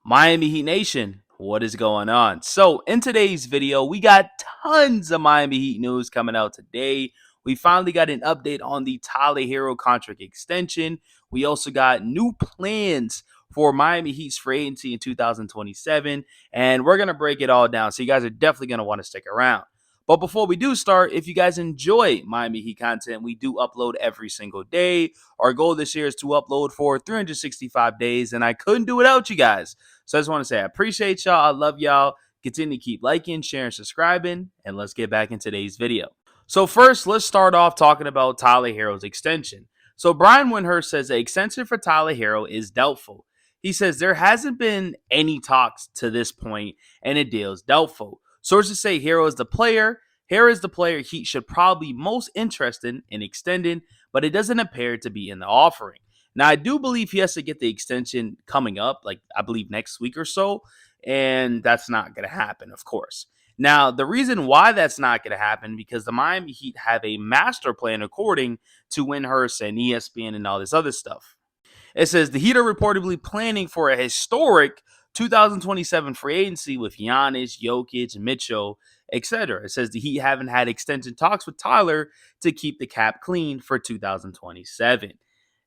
Miami Heat Nation, what is going on? So, in today's video, we got tons of Miami Heat news coming out today. We finally got an update on the Tyler Herro contract extension. We also got new plans for Miami Heat's free agency in 2027, and we're going to break it all down. So, you guys are definitely going to want to stick around. But before we do start, if you guys enjoy Miami Heat content, we do upload every single day. Our goal this year is to upload for 365 days, and I couldn't do it without you guys. So I just want to say I appreciate y'all. I love y'all. Continue to keep liking, sharing, subscribing, and let's get back in today's video. So first, let's start off talking about Tyler Herro's extension. So Brian Windhurst says the extension for Tyler Herro is doubtful. He says there hasn't been any talks to this point, and it deals doubtful. Sources say Herro is the player. Herro is the player Heat should probably be most interested in extending, but it doesn't appear to be in the offering. Now, I do believe he has to get the extension coming up, like I believe next week or so, and that's not going to happen, of course. Now, the reason why that's not going to happen because the Miami Heat have a master plan according to Windhurst and ESPN and all this other stuff. It says the Heat are reportedly planning for a historic 2027 free agency with Giannis, Jokic, Mitchell, etc. It says the Heat haven't had extension talks with Tyler to keep the cap clean for 2027.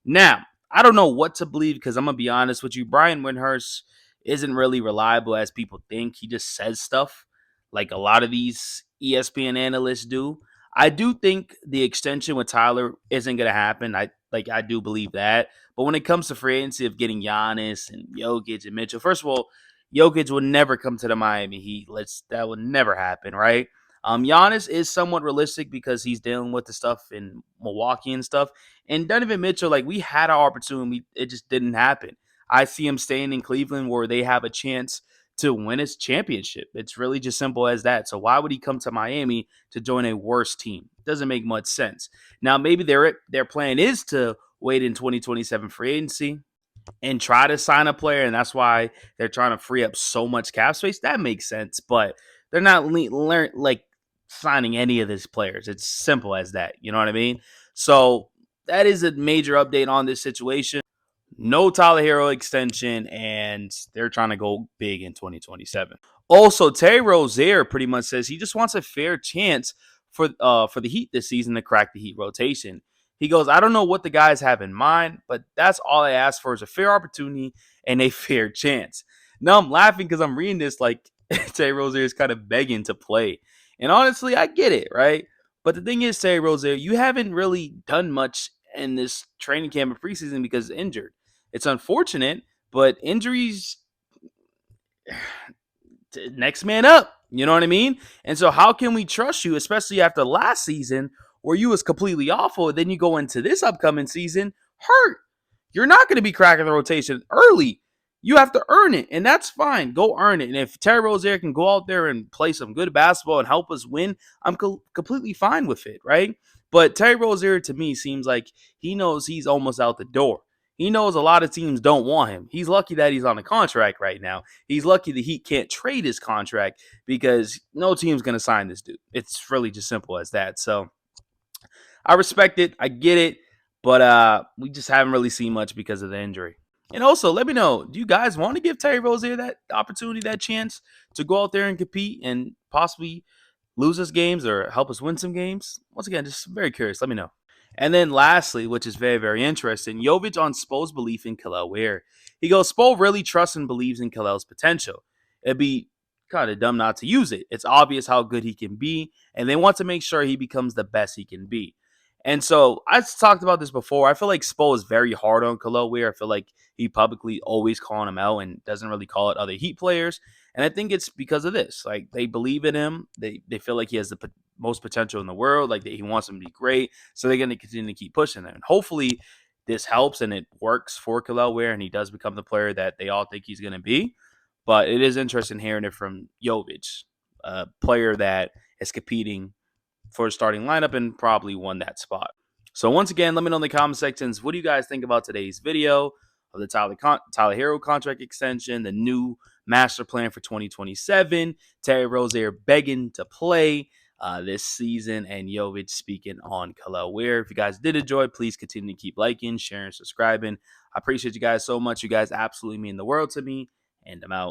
Now, I don't know what to believe because I'm going to be honest with you. Brian Windhurst isn't really reliable as people think. He just says stuff like a lot of these ESPN analysts do. I do think the extension with Tyler isn't going to happen. I do believe that. But when it comes to free agency of getting Giannis and Jokic and Mitchell, first of all, Jokic will never come to the Miami Heat. That would never happen, right? Giannis is somewhat realistic because he's dealing with the stuff in Milwaukee and stuff. And Donovan Mitchell, like we had our opportunity, it just didn't happen. I see him staying in Cleveland where they have a chance to win his championship. It's really just simple as that. So why would he come to Miami to join a worse team? Doesn't make much sense. Now maybe their plan is to wait in 2027 free agency and try to sign a player, and that's why they're trying to free up so much cap space. That makes sense, but they're not signing any of these players. It's simple as that. You know what I mean? So that is a major update on this situation. No Tyler Herro extension, and they're trying to go big in 2027. Also, Terry Rozier pretty much says he just wants a fair chance for the Heat this season to crack the Heat rotation. He goes, I don't know what the guys have in mind, but that's all I ask for is a fair opportunity and a fair chance. Now I'm laughing because I'm reading this like Terry Rozier is kind of begging to play. And honestly, I get it, right? But the thing is, Terry Rozier, you haven't really done much in this training camp of preseason because injured. It's unfortunate, but injuries, next man up. You know what I mean? And so how can we trust you, especially after last season where you was completely awful, then you go into this upcoming season hurt? You're not going to be cracking the rotation early. You have to earn it, and that's fine. Go earn it. And if Terry Rozier can go out there and play some good basketball and help us win, I'm completely fine with it, right? But Terry Rozier, to me, seems like he knows he's almost out the door. He knows a lot of teams don't want him. He's lucky that he's on a contract right now. He's lucky that he can't trade his contract because no team's going to sign this dude. It's really just simple as that. So I respect it. I get it. But we just haven't really seen much because of the injury. And also, let me know, do you guys want to give Terry Rozier that opportunity, that chance to go out there and compete and possibly lose us games or help us win some games? Once again, just very curious. Let me know. And then lastly, which is very, very interesting, Jovic on Spo's belief in Kel'el Ware. He goes, Spo really trusts and believes in Kel'el's potential. It'd be kind of dumb not to use it. It's obvious how good he can be, and they want to make sure he becomes the best he can be. And so I talked about this before. I feel like Spo is very hard on Kel'el Ware. I feel like he publicly always calling him out and doesn't really call it other Heat players. And I think it's because of this. Like, they believe in him. They feel like he has the most potential in the world. Like, he wants him to be great. So they're going to continue to keep pushing him. And hopefully this helps and it works for Kel'el Ware and he does become the player that they all think he's going to be. But it is interesting hearing it from Jovic, a player that is competing for a starting lineup and probably won that spot. So once again, let me know in the comment sections, what do you guys think about today's video of the Tyler Herro contract extension, the new master plan for 2027, Terry Rozier begging to play this season, and Jovic speaking on Kel'el Ware. If you guys did enjoy, please continue to keep liking, sharing, subscribing. I appreciate you guys so much. You guys absolutely mean the world to me. and I'm out.